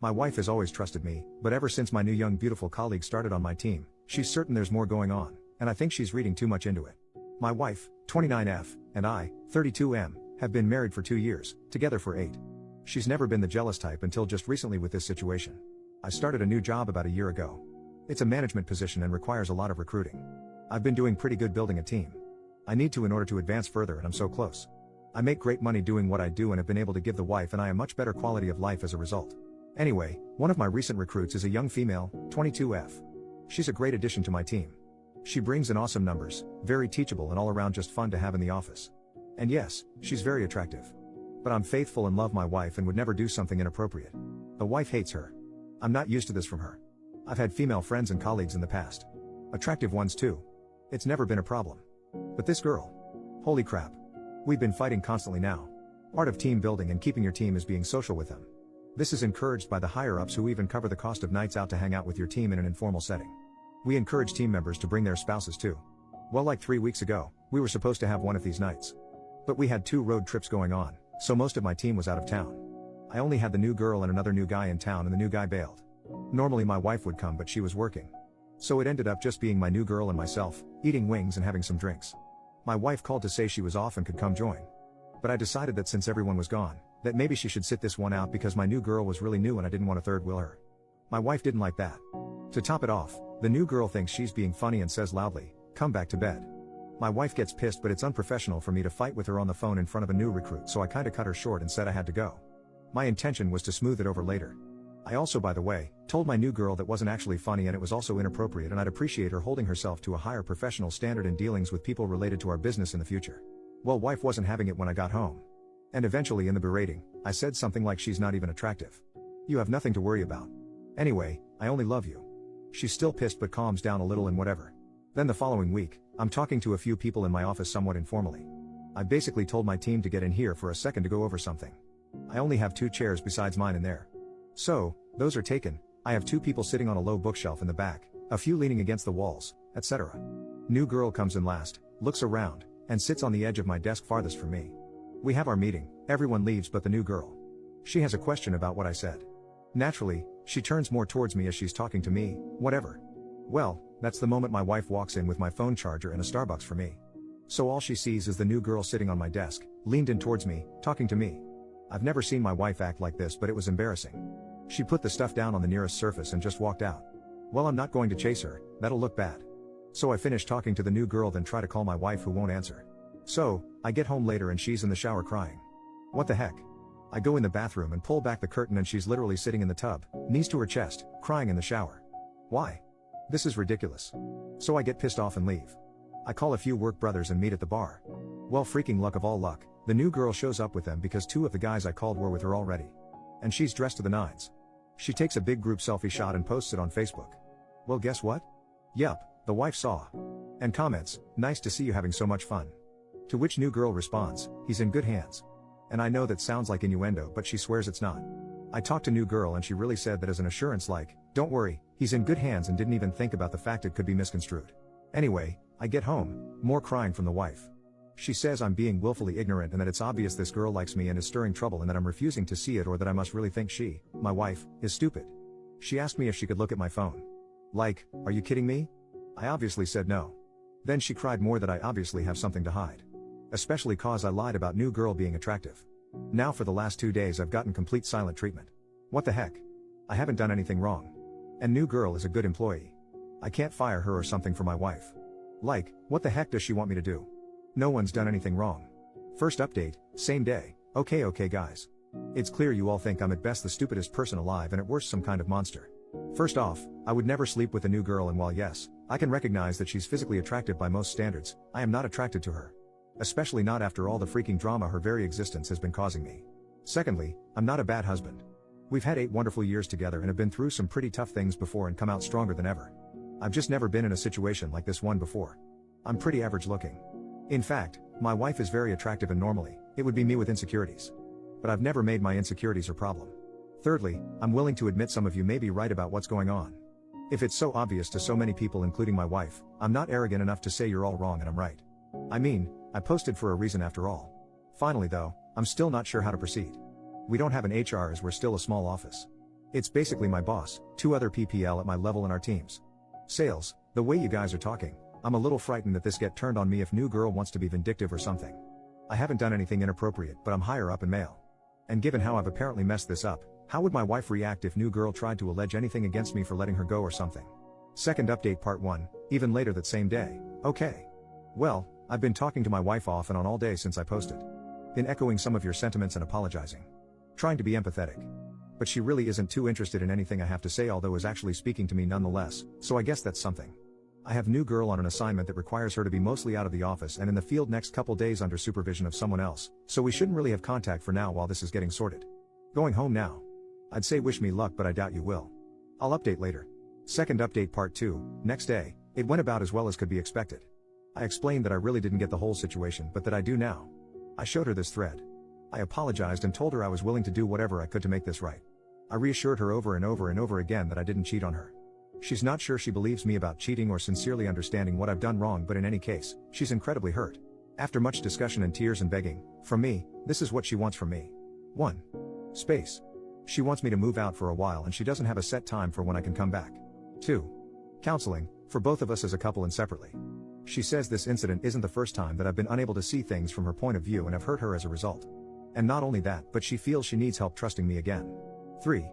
My wife has always trusted me, but ever since my new young beautiful colleague started on my team, she's certain there's more going on, and I think she's reading too much into it. My wife, 29F, and I, 32M, have been married for 2 years, together for 8. She's never been the jealous type until just recently with this situation. I started a new job about a year ago. It's a management position and requires a lot of recruiting. I've been doing pretty good building a team. I need to in order to advance further, and I'm so close. I make great money doing what I do and have been able to give the wife and I a much better quality of life as a result. Anyway, one of my recent recruits is a young female, 22F. She's a great addition to my team. She brings in awesome numbers, very teachable and all around just fun to have in the office. And yes, she's very attractive. But I'm faithful and love my wife and would never do something inappropriate. The wife hates her. I'm not used to this from her. I've had female friends and colleagues in the past. Attractive ones too. It's never been a problem. But this girl. Holy crap. We've been fighting constantly now. Part of team building and keeping your team is being social with them. This is encouraged by the higher-ups who even cover the cost of nights out to hang out with your team in an informal setting. We encourage team members to bring their spouses too. Well, like 3 weeks ago, we were supposed to have one of these nights. But we had 2 road trips going on, so most of my team was out of town. I only had the new girl and another new guy in town, and the new guy bailed. Normally my wife would come, but she was working. So it ended up just being my new girl and myself, eating wings and having some drinks. My wife called to say she was off and could come join. But I decided that since everyone was gone, that maybe she should sit this one out because my new girl was really new and I didn't want to third wheel her. My wife didn't like that. To top it off, the new girl thinks she's being funny and says loudly, "Come back to bed." My wife gets pissed, but it's unprofessional for me to fight with her on the phone in front of a new recruit, so I kinda cut her short and said I had to go. My intention was to smooth it over later. I also, by the way, told my new girl that wasn't actually funny and it was also inappropriate, and I'd appreciate her holding herself to a higher professional standard in dealings with people related to our business in the future. Well, wife wasn't having it when I got home. And eventually in the berating, I said something like she's not even attractive. You have nothing to worry about. Anyway, I only love you. She's still pissed but calms down a little and whatever. Then the following week, I'm talking to a few people in my office somewhat informally. I basically told my team to get in here for a second to go over something. I only have 2 chairs besides mine in there. So, those are taken. I have 2 people sitting on a low bookshelf in the back, a few leaning against the walls, etc. New girl comes in last, looks around, and sits on the edge of my desk farthest from me. We have our meeting, everyone leaves but the new girl. She has a question about what I said. Naturally, she turns more towards me as she's talking to me, whatever. Well, that's the moment my wife walks in with my phone charger and a Starbucks for me. So all she sees is the new girl sitting on my desk, leaned in towards me, talking to me. I've never seen my wife act like this, but it was embarrassing. She put the stuff down on the nearest surface and just walked out. Well, I'm not going to chase her, that'll look bad. So I finish talking to the new girl, then try to call my wife who won't answer. So, I get home later and she's in the shower crying. What the heck? I go in the bathroom and pull back the curtain and she's literally sitting in the tub, knees to her chest, crying in the shower. Why? This is ridiculous. So I get pissed off and leave. I call a few work brothers and meet at the bar. Well, freaking luck of all luck, the new girl shows up with them because 2 of the guys I called were with her already. And she's dressed to the nines. She takes a big group selfie shot and posts it on Facebook. Well, guess what? Yup, the wife saw. And comments, "Nice to see you having so much fun." To which new girl responds, "He's in good hands." And I know that sounds like innuendo, but she swears it's not. I talked to new girl and she really said that as an assurance, like, "Don't worry, he's in good hands," and didn't even think about the fact it could be misconstrued. Anyway, I get home, more crying from the wife. She says I'm being willfully ignorant and that it's obvious this girl likes me and is stirring trouble and that I'm refusing to see it, or that I must really think she, my wife, is stupid. She asked me if she could look at my phone. Like, are you kidding me? I obviously said no. Then she cried more that I obviously have something to hide. Especially cause I lied about new girl being attractive. Now for the last 2 days I've gotten complete silent treatment. What the heck? I haven't done anything wrong. And new girl is a good employee. I can't fire her or something for my wife. Like, what the heck does she want me to do? No one's done anything wrong. First update, same day. Okay guys. It's clear you all think I'm at best the stupidest person alive and at worst some kind of monster. First off, I would never sleep with a new girl, and while yes, I can recognize that she's physically attractive by most standards, I am not attracted to her. Especially not after all the freaking drama her very existence has been causing me. Secondly, I'm not a bad husband. We've had 8 wonderful years together and have been through some pretty tough things before and come out stronger than ever. I've just never been in a situation like this one before. I'm pretty average looking. In fact, my wife is very attractive and normally, it would be me with insecurities. But I've never made my insecurities her problem. Thirdly, I'm willing to admit some of you may be right about what's going on. If it's so obvious to so many people including my wife, I'm not arrogant enough to say you're all wrong and I'm right. I mean, I posted for a reason after all. Finally though, I'm still not sure how to proceed. We don't have an HR as we're still a small office. It's basically my boss, 2 other PPL at my level in our teams. Sales, the way you guys are talking, I'm a little frightened that this get turned on me if new girl wants to be vindictive or something. I haven't done anything inappropriate, but I'm higher up in mail. And given how I've apparently messed this up, how would my wife react if new girl tried to allege anything against me for letting her go or something? Second update part 1, even later that same day. Okay. Well, I've been talking to my wife off and on all day since I posted. Been echoing some of your sentiments and apologizing. Trying to be empathetic. But she really isn't too interested in anything I have to say, although is actually speaking to me nonetheless, so I guess that's something. I have new girl on an assignment that requires her to be mostly out of the office and in the field next couple days under supervision of someone else, so we shouldn't really have contact for now while this is getting sorted. Going home now. I'd say wish me luck, but I doubt you will. I'll update later. Second update part 2, next day. It went about as well as could be expected. I explained that I really didn't get the whole situation, but that I do now. I showed her this thread. I apologized and told her I was willing to do whatever I could to make this right. I reassured her over and over and over again that I didn't cheat on her. She's not sure she believes me about cheating or sincerely understanding what I've done wrong, but in any case, she's incredibly hurt. After much discussion and tears and begging, from me, this is what she wants from me. 1. Space. She wants me to move out for a while and she doesn't have a set time for when I can come back. 2. Counseling, for both of us as a couple and separately. She says this incident isn't the first time that I've been unable to see things from her point of view and have hurt her as a result. And not only that, but she feels she needs help trusting me again. 3.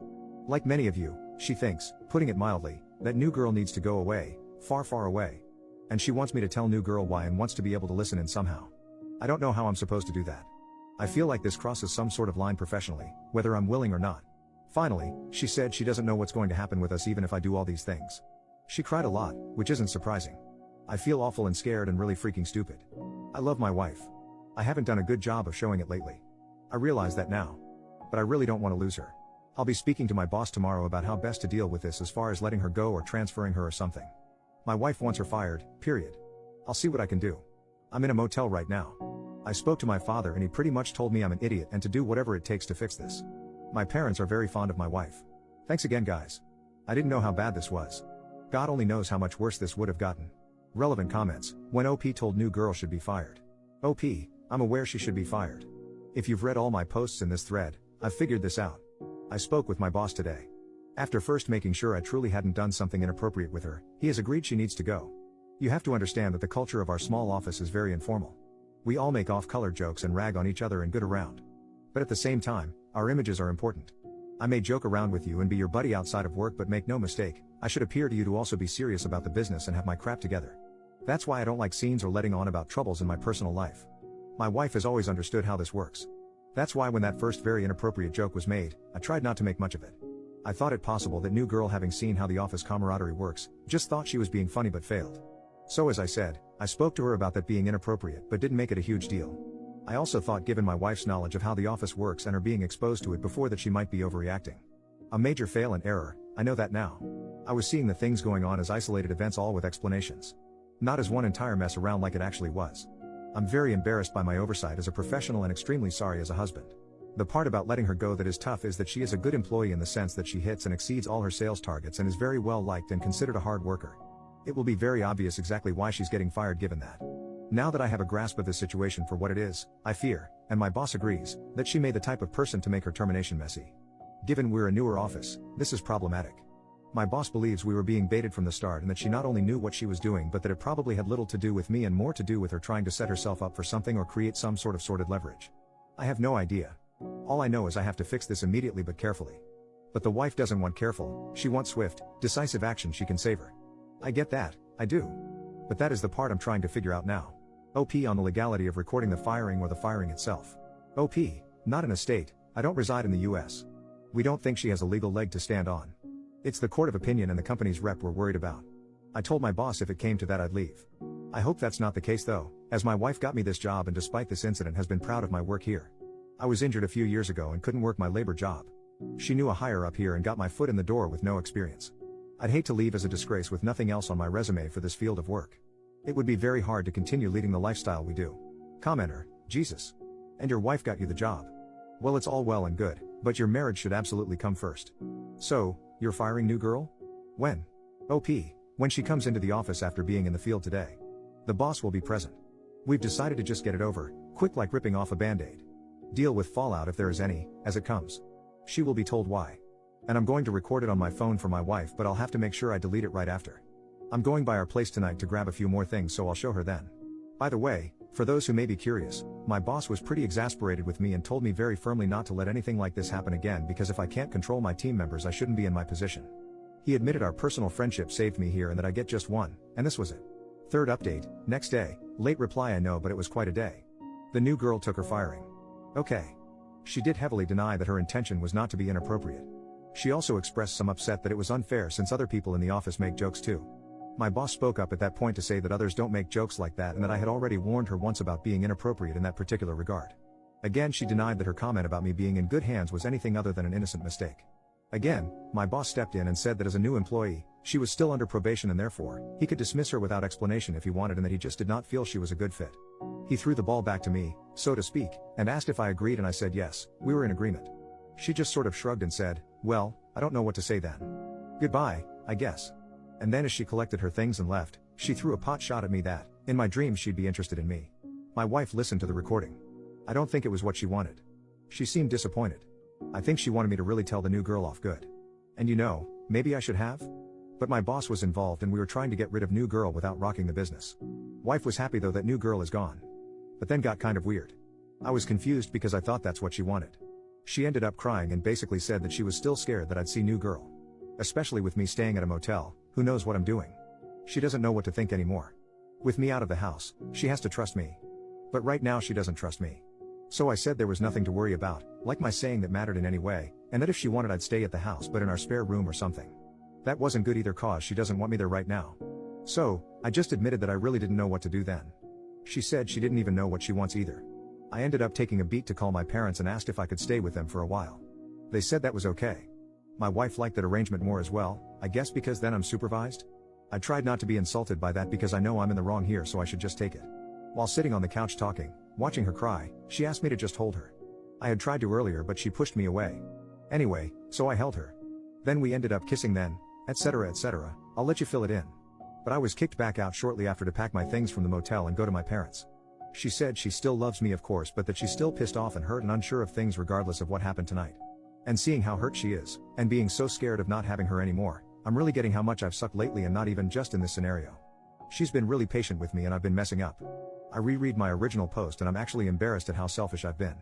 Like many of you, she thinks, putting it mildly, that new girl needs to go away, far far away. And she wants me to tell new girl why and wants to be able to listen in somehow. I don't know how I'm supposed to do that. I feel like this crosses some sort of line professionally, whether I'm willing or not. Finally, she said she doesn't know what's going to happen with us even if I do all these things. She cried a lot, which isn't surprising. I feel awful and scared and really freaking stupid. I love my wife. I haven't done a good job of showing it lately. I realize that now. But I really don't want to lose her. I'll be speaking to my boss tomorrow about how best to deal with this as far as letting her go or transferring her or something. My wife wants her fired, period. I'll see what I can do. I'm in a motel right now. I spoke to my father and he pretty much told me I'm an idiot and to do whatever it takes to fix this. My parents are very fond of my wife. Thanks again, guys. I didn't know how bad this was. God only knows how much worse this would have gotten. Relevant comments, when OP told new girl should be fired. OP, I'm aware she should be fired. If you've read all my posts in this thread, I've figured this out. I spoke with my boss today. After first making sure I truly hadn't done something inappropriate with her, he has agreed she needs to go. You have to understand that the culture of our small office is very informal. We all make off-color jokes and rag on each other and good around. But at the same time, our images are important. I may joke around with you and be your buddy outside of work, but make no mistake, I should appear to you to also be serious about the business and have my crap together. That's why I don't like scenes or letting on about troubles in my personal life. My wife has always understood how this works. That's why when that first very inappropriate joke was made, I tried not to make much of it. I thought it possible that new girl, having seen how the office camaraderie works, just thought she was being funny but failed. So as I said, I spoke to her about that being inappropriate but didn't make it a huge deal. I also thought, given my wife's knowledge of how the office works and her being exposed to it before, that she might be overreacting. A major fail and error, I know that now. I was seeing the things going on as isolated events, all with explanations. Not as one entire mess around like it actually was. I'm very embarrassed by my oversight as a professional and extremely sorry as a husband. The part about letting her go that is tough is that she is a good employee in the sense that she hits and exceeds all her sales targets and is very well liked and considered a hard worker. It will be very obvious exactly why she's getting fired given that. Now that I have a grasp of this situation for what it is, I fear, and my boss agrees, that she may be the type of person to make her termination messy. Given we're a newer office, this is problematic. My boss believes we were being baited from the start and that she not only knew what she was doing but that it probably had little to do with me and more to do with her trying to set herself up for something or create some sort of sordid leverage. I have no idea. All I know is I have to fix this immediately but carefully. But the wife doesn't want careful, she wants swift, decisive action she can savor. I get that, I do. But that is the part I'm trying to figure out now. OP on the legality of recording the firing or the firing itself. OP, not in a state, I don't reside in the US. We don't think she has a legal leg to stand on. It's the court of opinion and the company's rep we're worried about. I told my boss if it came to that I'd leave. I hope that's not the case though, as my wife got me this job and despite this incident has been proud of my work here. I was injured a few years ago and couldn't work my labor job. She knew a higher up here and got my foot in the door with no experience. I'd hate to leave as a disgrace with nothing else on my resume for this field of work. It would be very hard to continue leading the lifestyle we do. Commenter, Jesus. And your wife got you the job. Well, it's all well and good, but your marriage should absolutely come first. So, you're firing new girl? When? OP, when she comes into the office after being in the field today. The boss will be present. We've decided to just get it over, quick like ripping off a band-aid. Deal with fallout if there is any, as it comes. She will be told why. And I'm going to record it on my phone for my wife, but I'll have to make sure I delete it right after. I'm going by our place tonight to grab a few more things, so I'll show her then. By the way, for those who may be curious, my boss was pretty exasperated with me and told me very firmly not to let anything like this happen again, because if I can't control my team members, I shouldn't be in my position. He admitted our personal friendship saved me here and that I get just one, and this was it. Third update, next day, late reply I know, but it was quite a day. The new girl took her firing. Okay. She did heavily deny that her intention was not to be inappropriate. She also expressed some upset that it was unfair since other people in the office make jokes too. My boss spoke up at that point to say that others don't make jokes like that and that I had already warned her once about being inappropriate in that particular regard. Again, she denied that her comment about me being in good hands was anything other than an innocent mistake. Again, my boss stepped in and said that as a new employee, she was still under probation and therefore, he could dismiss her without explanation if he wanted, and that he just did not feel she was a good fit. He threw the ball back to me, so to speak, and asked if I agreed, and I said yes, we were in agreement. She just sort of shrugged and said, well, I don't know what to say then. Goodbye, I guess. And then as she collected her things and left, she threw a pot shot at me that, in my dreams, she'd be interested in me. My wife listened to the recording. I don't think it was what she wanted. She seemed disappointed. I think she wanted me to really tell the new girl off good. And you know, maybe I should have? But my boss was involved and we were trying to get rid of new girl without rocking the business. Wife was happy though that new girl is gone. But then got kind of weird. I was confused because I thought that's what she wanted. She ended up crying and basically said that she was still scared that I'd see new girl. Especially with me staying at a motel, who knows what I'm doing? She doesn't know what to think anymore. With me out of the house, she has to trust me. But right now she doesn't trust me. So I said there was nothing to worry about, like my saying that mattered in any way, and that if she wanted I'd stay at the house but in our spare room or something. That wasn't good either cause she doesn't want me there right now. So, I just admitted that I really didn't know what to do then. She said she didn't even know what she wants either. I ended up taking a beat to call my parents and asked if I could stay with them for a while. They said that was okay. My wife liked that arrangement more as well, I guess because then I'm supervised? I tried not to be insulted by that because I know I'm in the wrong here, so I should just take it. While sitting on the couch talking, watching her cry, she asked me to just hold her. I had tried to earlier but she pushed me away. Anyway, so I held her. Then we ended up kissing then, etc. etc. I'll let you fill it in. But I was kicked back out shortly after to pack my things from the motel and go to my parents. She said she still loves me of course, but that she's still pissed off and hurt and unsure of things regardless of what happened tonight. And seeing how hurt she is, and being so scared of not having her anymore, I'm really getting how much I've sucked lately, and not even just in this scenario. She's been really patient with me and I've been messing up. I reread my original post and I'm actually embarrassed at how selfish I've been.